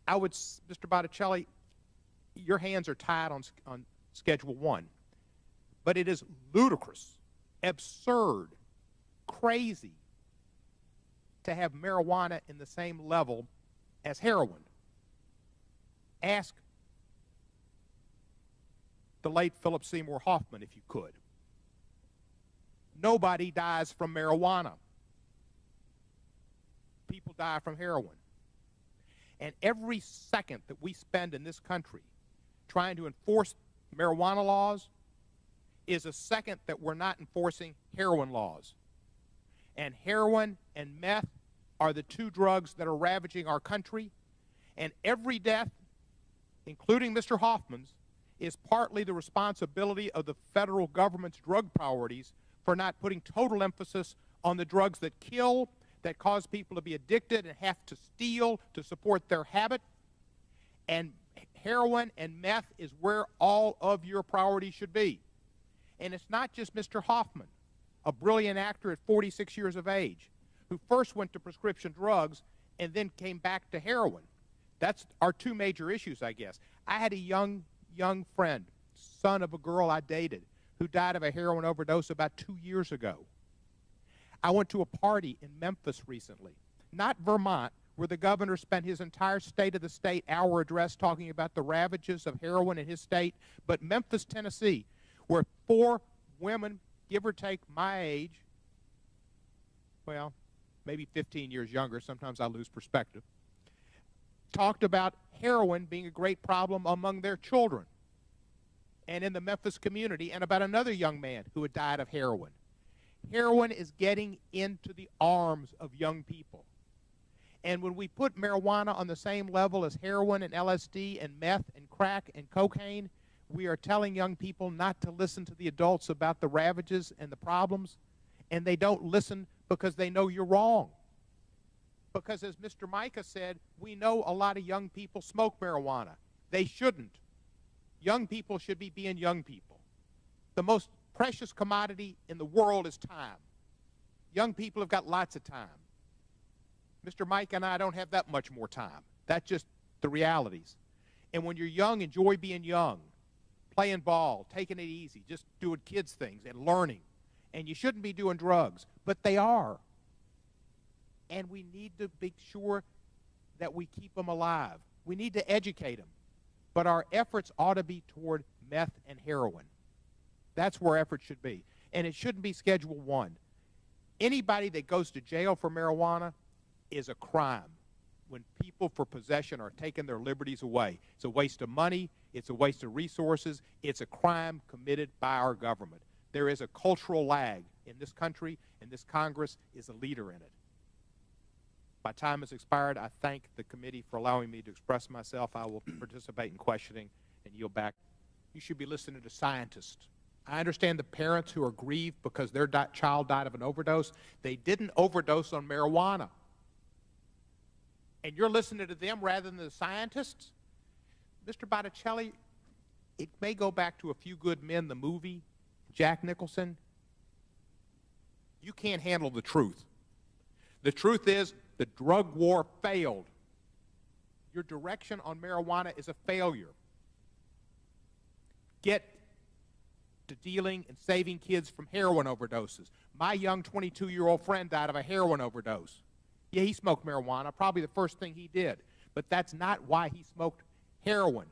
Mr. Botticelli, your hands are tied on Schedule 1. But it is ludicrous, absurd, crazy to have marijuana in the same level as heroin. Ask the late Philip Seymour Hoffman if you could. Nobody dies from marijuana. People die from heroin. And every second that we spend in this country trying to enforce marijuana laws is a second that we're not enforcing heroin laws. And heroin and meth are the two drugs that are ravaging our country. And every death, including Mr. Hoffman's, is partly the responsibility of the federal government's drug priorities for not putting total emphasis on the drugs that kill, that cause people to be addicted and have to steal to support their habit. And heroin and meth is where all of your priorities should be. And it's not just Mr. Hoffman, a brilliant actor at 46 years of age, who first went to prescription drugs and then came back to heroin. That's our two major issues, I guess. I had a young friend, son of a girl I dated, who died of a heroin overdose about 2 years ago. I went to a party in Memphis recently, not Vermont, where the governor spent his entire State of the State hour address talking about the ravages of heroin in his state, but Memphis, Tennessee, where 4 women, give or take my age, well, maybe 15 years younger, sometimes I lose perspective, talked about heroin being a great problem among their children and in the Memphis community, and about another young man who had died of heroin. Heroin is getting into the arms of young people. And when we put marijuana on the same level as heroin and LSD and meth and crack and cocaine, we are telling young people not to listen to the adults about the ravages and the problems, and they don't listen because they know you're wrong. Because as Mr. Micah said, we know a lot of young people smoke marijuana. They shouldn't. Young people should be being young people. The most precious commodity in the world is time. Young people have got lots of time. Mr. Mike and I don't have that much more time. That's just the realities. And when you're young, enjoy being young, playing ball, taking it easy, just doing kids' things and learning. And you shouldn't be doing drugs, but they are. And we need to make sure that we keep them alive. We need to educate them. But our efforts ought to be toward meth and heroin. That's where efforts should be. And it shouldn't be Schedule 1. Anybody that goes to jail for marijuana is a crime when people for possession are taking their liberties away. It's a waste of money. It's a waste of resources. It's a crime committed by our government. There is a cultural lag in this country, and this Congress is a leader in it. My time has expired. I thank the committee for allowing me to express myself. I will participate in questioning and yield back. You should be listening to scientists. I understand the parents who are grieved because their child died of an overdose. They didn't overdose on marijuana. And you're listening to them rather than the scientists? Mr. Botticelli, it may go back to A Few Good Men, the movie, Jack Nicholson. You can't handle the truth. The truth is the drug war failed. Your direction on marijuana is a failure. Get to dealing and saving kids from heroin overdoses. My young 22-year-old friend died of a heroin overdose. Yeah, he smoked marijuana, probably the first thing he did. But that's not why he smoked heroin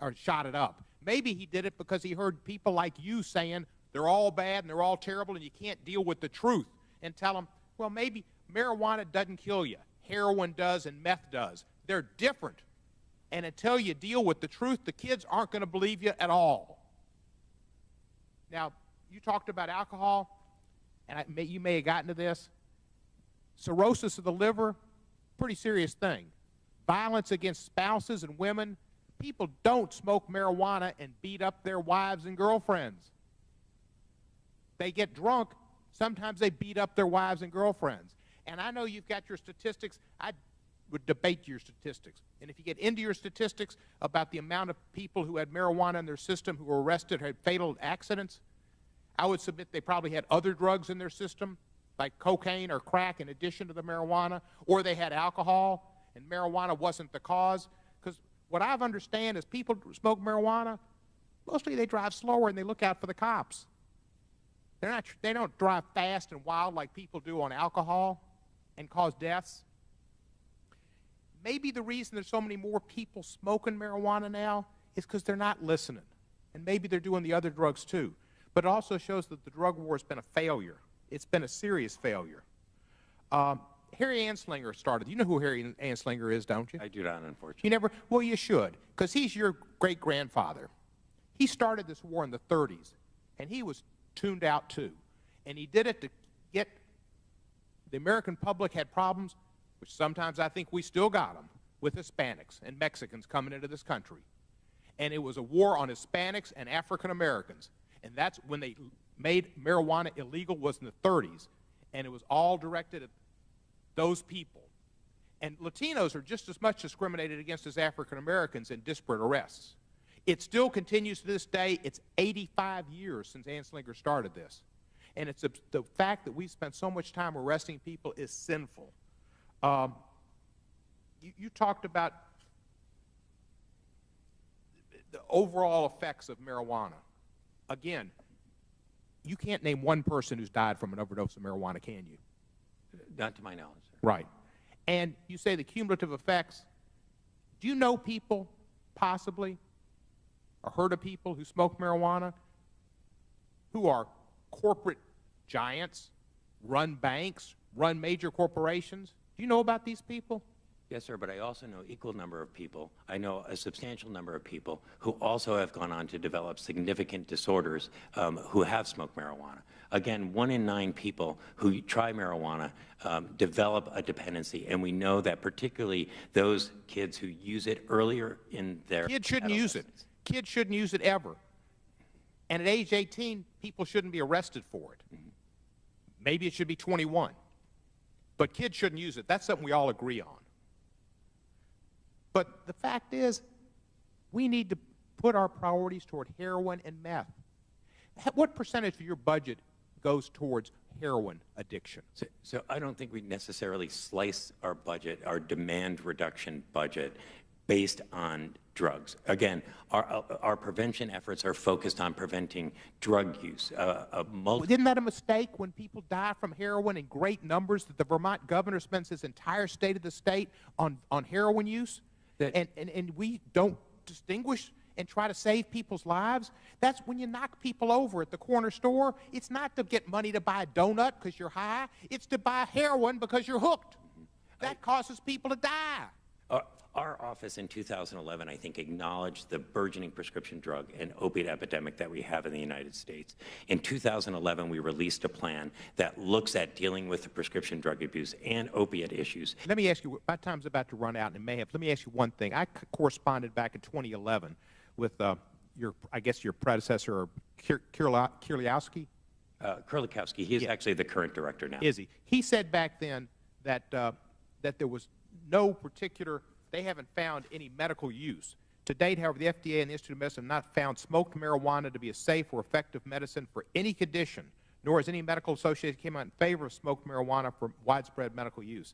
or shot it up. Maybe he did it because he heard people like you saying they're all bad and they're all terrible and you can't deal with the truth, and tell them, well, maybe marijuana doesn't kill you. Heroin does and meth does. They're different. And until you deal with the truth, the kids aren't going to believe you at all. Now, you talked about alcohol, and you may have gotten to this. Cirrhosis of the liver, pretty serious thing. Violence against spouses and women. People don't smoke marijuana and beat up their wives and girlfriends. They get drunk. Sometimes they beat up their wives and girlfriends. And I know you've got your statistics. I would debate your statistics. And if you get into your statistics about the amount of people who had marijuana in their system who were arrested or had fatal accidents, I would submit they probably had other drugs in their system, like cocaine or crack in addition to the marijuana, or they had alcohol and marijuana wasn't the cause. what I've understand is people smoke marijuana, mostly they drive slower and they look out for the cops. They don't drive fast and wild like people do on alcohol and cause deaths. Maybe the reason there's so many more people smoking marijuana now is because they're not listening. And maybe they're doing the other drugs too. But it also shows that the drug war has been a failure. It's been a serious failure. Harry Anslinger started. You know who Harry Anslinger is, don't you? I do not, unfortunately. You never? Well, you should, because he's your great-grandfather. He started this war in the 30s, and he was tuned out too. And he did it to get the American public had problems, which sometimes I think we still got them, with Hispanics and Mexicans coming into this country. And it was a war on Hispanics and African Americans. And that's when they made marijuana illegal, was in the 30s. And it was all directed at those people. And Latinos are just as much discriminated against as African Americans in disparate arrests. It still continues to this day. It's 85 years since Anslinger started this. And it's the fact that we've spent so much time arresting people is sinful. You talked about the overall effects of marijuana. Again, you can't name one person who's died from an overdose of marijuana, can you? Not to my knowledge, sir. Right. And you say the cumulative effects. Do you know people, possibly, or heard of people who smoke marijuana, who are corporate giants, run banks, run major corporations? Do you know about these people? Yes, sir, but I also know equal number of people. I know a substantial number of people who also have gone on to develop significant disorders who have smoked marijuana. Again, 1 in 9 people who try marijuana develop a dependency, and we know that particularly those kids who use it earlier in their Kids shouldn't use it. Kids shouldn't use it ever. And at age 18, people shouldn't be arrested for it. Mm-hmm. Maybe it should be 21. But kids shouldn't use it. That's something we all agree on. But the fact is, we need to put our priorities toward heroin and meth. What percentage of your budget goes towards heroin addiction? So I don't think we necessarily slice our budget, our demand reduction budget, based on drugs. Again, our prevention efforts are focused on preventing drug use. Isn't that a mistake when people die from heroin in great numbers that the Vermont governor spends his entire state of the state on heroin use? And we don't distinguish and try to save people's lives? That's when you knock people over at the corner store. It's not to get money to buy a donut because you're high. It's to buy heroin because you're hooked. That causes people to die. Our office in 2011, I think, acknowledged the burgeoning prescription drug and opiate epidemic that we have in the United States. In 2011, we released a plan that looks at dealing with the prescription drug abuse and opiate issues. Let me ask you, my time's about to run out, and it may have. Let me ask you one thing. I corresponded back in 2011 with I guess your predecessor, Kirliowski? Kurlikowski. He is actually the current director now. Is he? He said back then that that there was no particular. They haven't found any medical use. To date, however, the FDA and the Institute of Medicine have not found smoked marijuana to be a safe or effective medicine for any condition, nor has any medical association come out in favor of smoked marijuana for widespread medical use.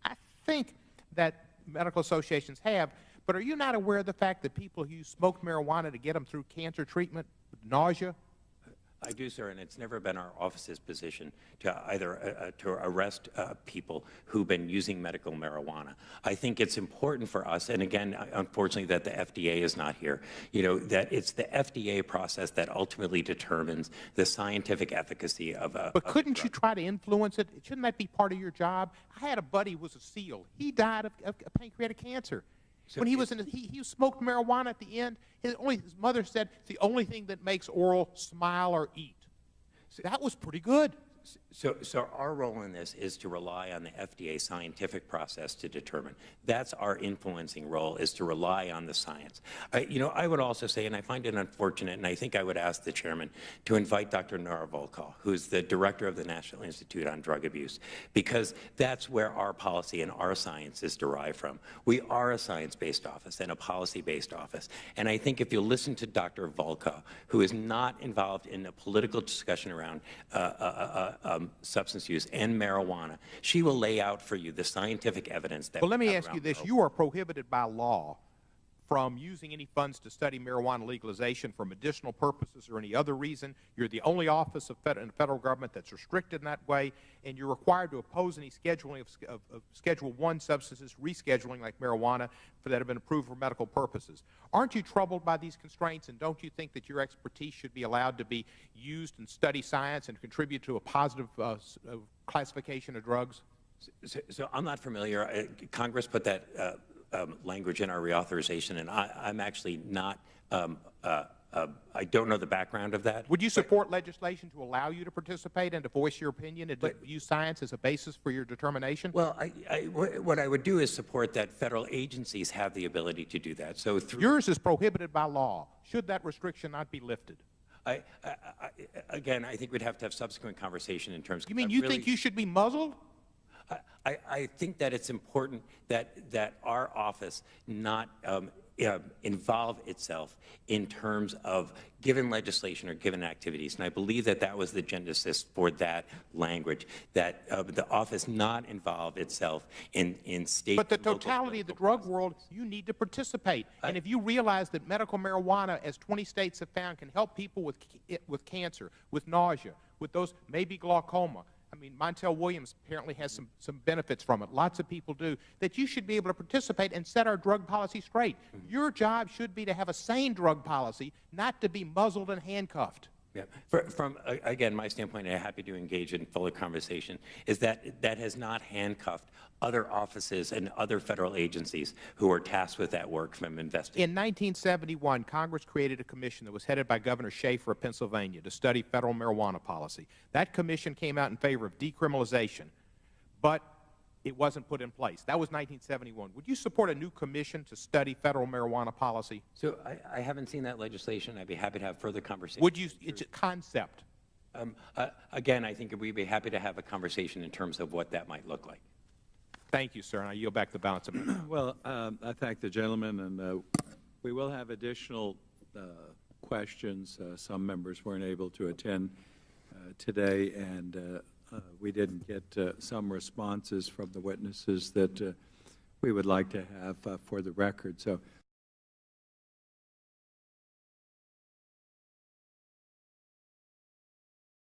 I think that medical associations have, but are you not aware of the fact that people use smoked marijuana to get them through cancer treatment, nausea? I do, sir, and it's never been our office's position to either to arrest people who've been using medical marijuana. I think it's important for us, and again, unfortunately, that the FDA is not here. You know, that it's the FDA process that ultimately determines the scientific efficacy of a. But couldn't you try to influence it? Shouldn't that be part of your job? I had a buddy who was a SEAL. He died of pancreatic cancer. So when he was he smoked marijuana at the end. His mother said it's the only thing that makes oral smile or eat. So that was pretty good. So our role in this is to rely on the FDA scientific process to determine. That's our influencing role, is to rely on the science. You know, I would also say, and I find it unfortunate, and I think I would ask the chairman to invite Dr. Nora Volkow, who's the director of the National Institute on Drug Abuse, because that's where our policy and our science is derived from. We are a science-based office and a policy-based office. And I think if you listen to Dr. Volkow, who is not involved in a political discussion around substance use and marijuana, she will lay out for you the scientific evidence that. Well, let me ask you this. You are prohibited by law from using any funds to study marijuana legalization for medicinal purposes or any other reason. You're the only office in the federal government that's restricted in that way, and you're required to oppose any scheduling of Schedule I substances, rescheduling like marijuana, that have been approved for medical purposes. Aren't you troubled by these constraints, and don't you think that your expertise should be allowed to be used and study science and contribute to a positive classification of drugs? So I'm not familiar. Congress put that language in our reauthorization, and I'm actually not, I don't know the background of that. Would you support legislation to allow you to participate and to voice your opinion and to use science as a basis for your determination? Well, what I would do is support that federal agencies have the ability to do that. So yours is prohibited by law. Should that restriction not be lifted? Again, I think we'd have to have subsequent conversation in terms of... You mean you think you should be muzzled? I think that it's important that our office not involve itself in terms of given legislation or given activities. And I believe that that was the genesis for that language, that the office not involve itself in state. But the totality of the drug world, you need to participate. And if you realize that medical marijuana, as 20 states have found, can help people with cancer, with nausea, with those maybe glaucoma. I mean, Montel Williams apparently has some benefits from it. Lots of people do. That you should be able to participate and set our drug policy straight. Your job should be to have a sane drug policy, not to be muzzled and handcuffed. Yeah. From again, my standpoint, and I'm happy to engage in fuller conversation, is that that has not handcuffed other offices and other federal agencies who are tasked with that work from investigating. In 1971, Congress created a commission that was headed by Governor Schaefer of Pennsylvania to study federal marijuana policy. That commission came out in favor of decriminalization, but it wasn't put in place. That was 1971. Would you support a new commission to study federal marijuana policy? So I haven't seen that legislation. I'd be happy to have further conversation. Would you? It's a concept. Again, I think we'd be happy to have a conversation in terms of what that might look like. Thank you, sir, and I yield back the balance of my time. Well, I thank the gentleman, and we will have additional questions. Some members weren't able to attend today, and we didn't get some responses from the witnesses that we would like to have for the record. So